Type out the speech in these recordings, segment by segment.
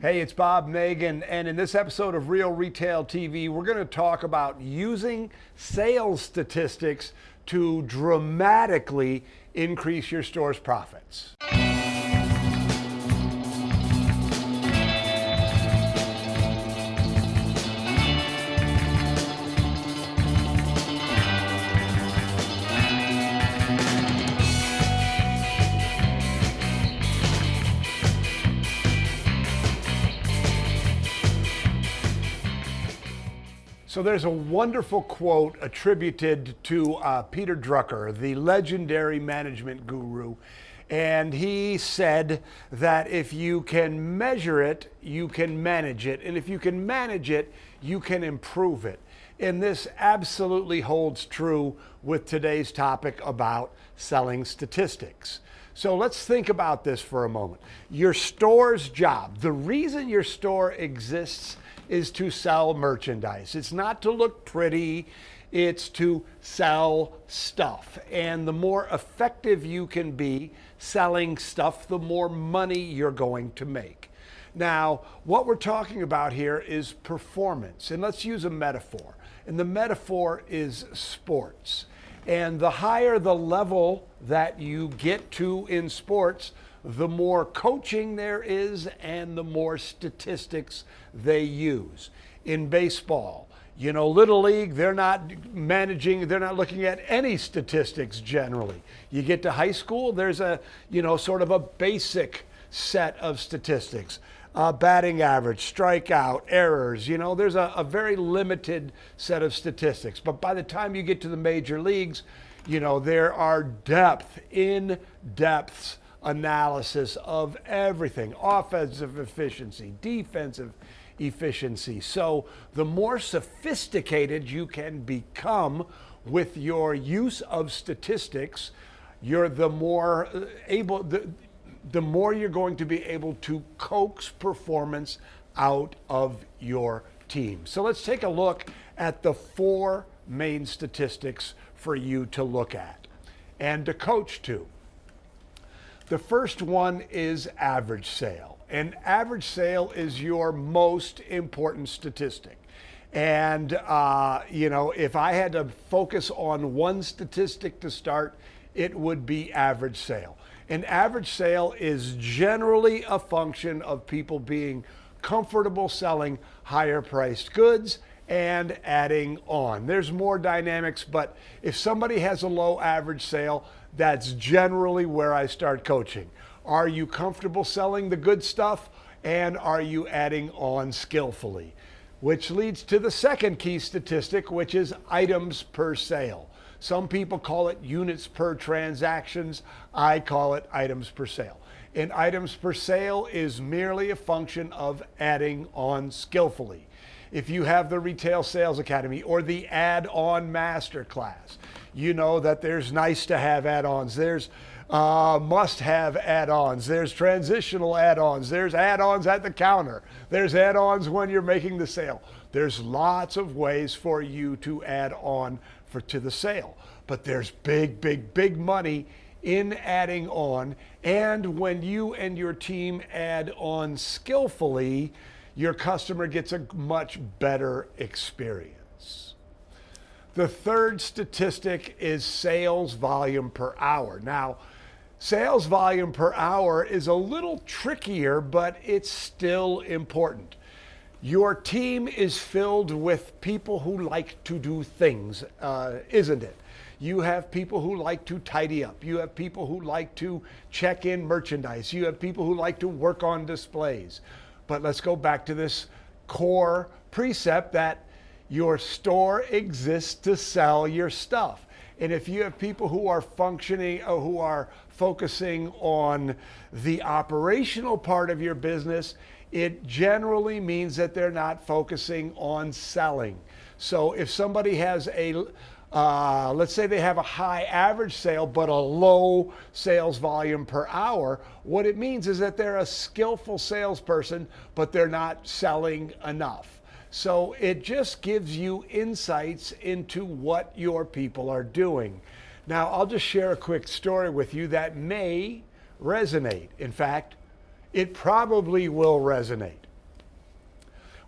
Hey, it's Bob Megan, and in this episode of Real Retail TV, we're going to talk about using sales statistics to dramatically increase your store's profits. So there's a wonderful quote attributed to Peter Drucker, the legendary management guru. And he said that if you can measure it, you can manage it. And if you can manage it, you can improve it. And this absolutely holds true with today's topic about selling statistics. So let's think about this for a moment. Your store's job, the reason your store exists is to sell merchandise. It's not to look pretty, it's to sell stuff. And the more effective you can be selling stuff, the more money you're going to make. Now, what we're talking about here is performance. And let's use a metaphor. And the metaphor is sports. And the higher the level that you get to in sports, the more coaching there is and the more statistics they use. In baseball, Little League, they're not looking at any statistics generally. You get to high school, there's a, sort of a basic set of statistics. Batting average, strikeout, errors, there's a very limited set of statistics. But by the time you get to the major leagues, there are in-depth analysis of everything, offensive efficiency, defensive efficiency. So the more sophisticated you can become with your use of statistics, the more you're going to be able to coax performance out of your team. So let's take a look at the 4 main statistics for you to look at and to coach to. The first one is average sale. And average sale is your most important statistic. And, if I had to focus on one statistic to start, it would be average sale. And average sale is generally a function of people being comfortable selling higher priced goods and adding on. There's more dynamics, but if somebody has a low average sale, that's generally where I start coaching. Are you comfortable selling the good stuff, and are you adding on skillfully? Which leads to the second key statistic, which is items per sale. Some people call it units per transactions. I call it items per sale. And items per sale is merely a function of adding on skillfully. If you have the Retail Sales Academy or the add-on masterclass, you know that there's nice to have add-ons, there's must-have add-ons, there's transitional add-ons, there's add-ons at the counter, there's add-ons when you're making the sale. There's lots of ways for you to add on to the sale, but there's big money in adding on. And when you and your team add on skillfully, your customer gets a much better experience. The third statistic is sales volume per hour. Now, sales volume per hour is a little trickier, but it's still important. Your team is filled with people who like to do things, isn't it? You have people who like to tidy up. You have people who like to check in merchandise. You have people who like to work on displays. But let's go back to this core precept that your store exists to sell your stuff. And if you have people who are functioning or who are focusing on the operational part of your business, it generally means that they're not focusing on selling. So if somebody has let's say they have a high average sale but a low sales volume per hour, what it means is that they're a skillful salesperson, but they're not selling enough. So it just gives you insights into what your people are doing. Now, I'll just share a quick story with you that may resonate. In fact, it probably will resonate.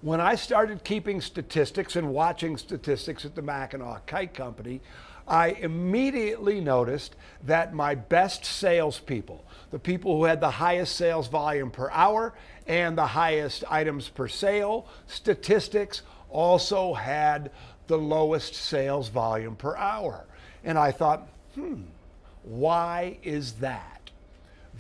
When I started keeping statistics and watching statistics at the Mackinac Kite Company, I immediately noticed that my best salespeople, the people who had the highest sales volume per hour and the highest items per sale statistics, also had the lowest sales volume per hour. And I thought, why is that?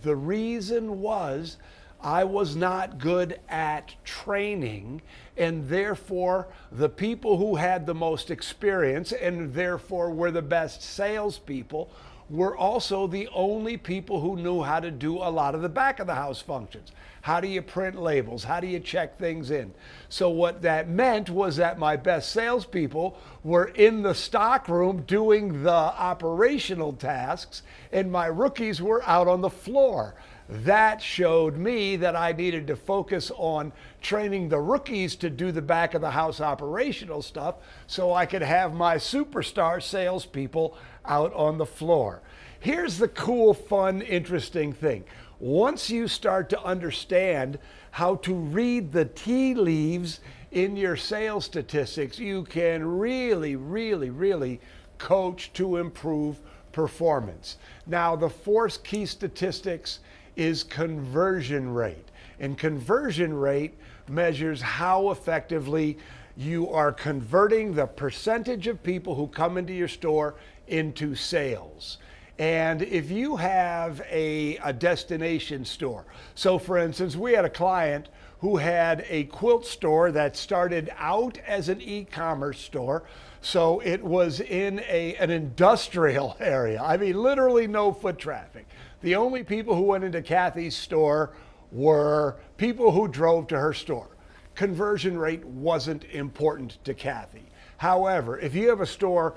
The reason was I was not good at training, and therefore the people who had the most experience and therefore were the best salespeople were also the only people who knew how to do a lot of the back of the house functions. How do you print labels? How do you check things in? So what that meant was that my best salespeople were in the stock room doing the operational tasks, and my rookies were out on the floor. That showed me that I needed to focus on training the rookies to do the back of the house operational stuff so I could have my superstar salespeople out on the floor. Here's the cool, fun, interesting thing. Once you start to understand how to read the tea leaves in your sales statistics, you can really coach to improve performance. Now, the fourth key statistics is conversion rate. And conversion rate measures how effectively you are converting the percentage of people who come into your store into sales. And if you have a destination store, so for instance, we had a client who had a quilt store that started out as an e-commerce store. So it was in an industrial area. I mean, literally no foot traffic. The only people who went into Kathy's store were people who drove to her store. Conversion rate wasn't important to Kathy. However, if you have a store,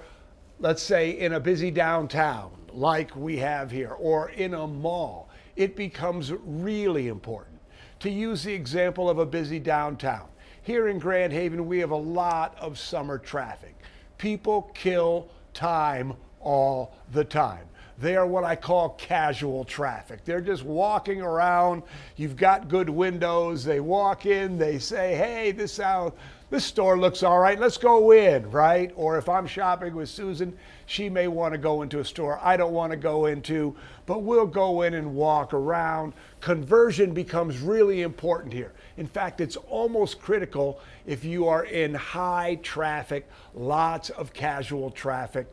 let's say in a busy downtown, like we have here, or in a mall, it becomes really important. To use the example of a busy downtown, here in Grand Haven, we have a lot of summer traffic. People kill time all the time. They are what I call casual traffic. They're just walking around. You've got good windows. They walk in, they say, hey, this store looks all right. Let's go in, right? Or if I'm shopping with Susan, she may want to go into a store I don't want to go into, but we'll go in and walk around. Conversion becomes really important here. In fact, it's almost critical if you are in high traffic, lots of casual traffic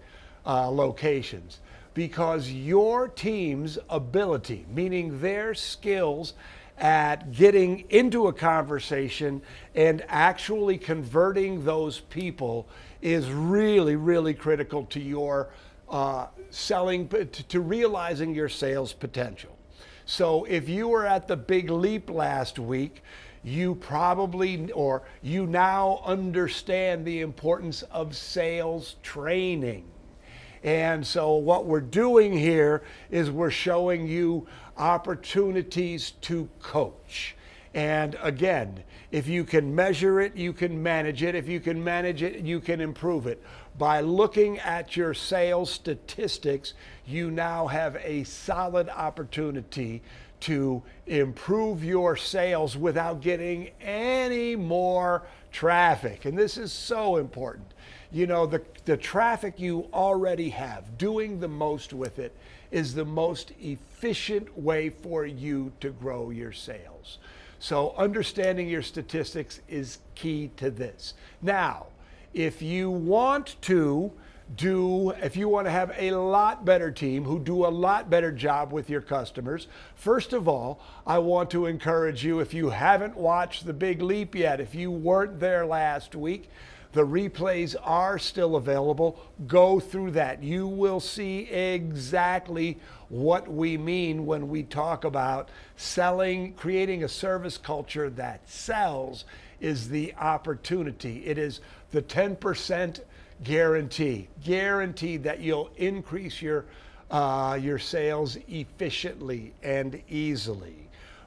locations. Because your team's ability, meaning their skills at getting into a conversation and actually converting those people, is really critical to your selling, to realizing your sales potential. So if you were at the Big Leap last week, you now understand the importance of sales training. And so what we're doing here is we're showing you opportunities to coach. And again, if you can measure it, you can manage it. If you can manage it, you can improve it. By looking at your sales statistics, you now have a solid opportunity to improve your sales without getting any more traffic. And this is so important. You know, the traffic you already have, doing the most with it is the most efficient way for you to grow your sales. So understanding your statistics is key to this. Now, if you want to have a lot better team who do a lot better job with your customers, first of all, I want to encourage you, if you haven't watched the Big Leap yet, if you weren't there last week, the replays are still available. Go through that. You will see exactly what we mean when we talk about selling, creating a service culture that sells is the opportunity. It is the 10% guarantee. Guaranteed that you'll increase your sales efficiently and easily.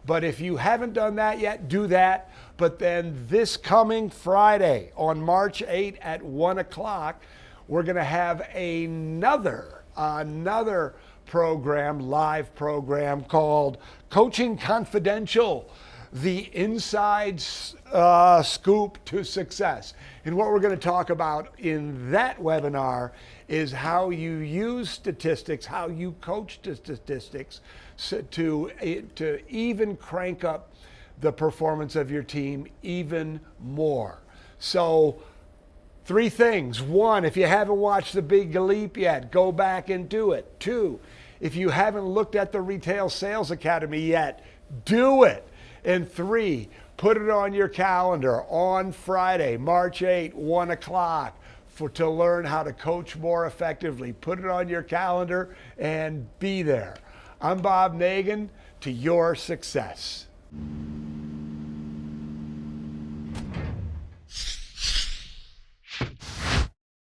But if you haven't done that yet, do that. But then this coming Friday on March 8 at 1 o'clock, we're going to have another program, live program called Coaching Confidential. the inside scoop to success. And what we're going to talk about in that webinar is how you use statistics, how you coach the statistics to even crank up the performance of your team even more. So 3 things. 1, if you haven't watched The Big Leap yet, go back and do it. 2, if you haven't looked at the Retail Sales Academy yet, do it. And 3, put it on your calendar on Friday, March 8, 1 o'clock, to learn how to coach more effectively. Put it on your calendar and be there. I'm Bob Nagin, to your success.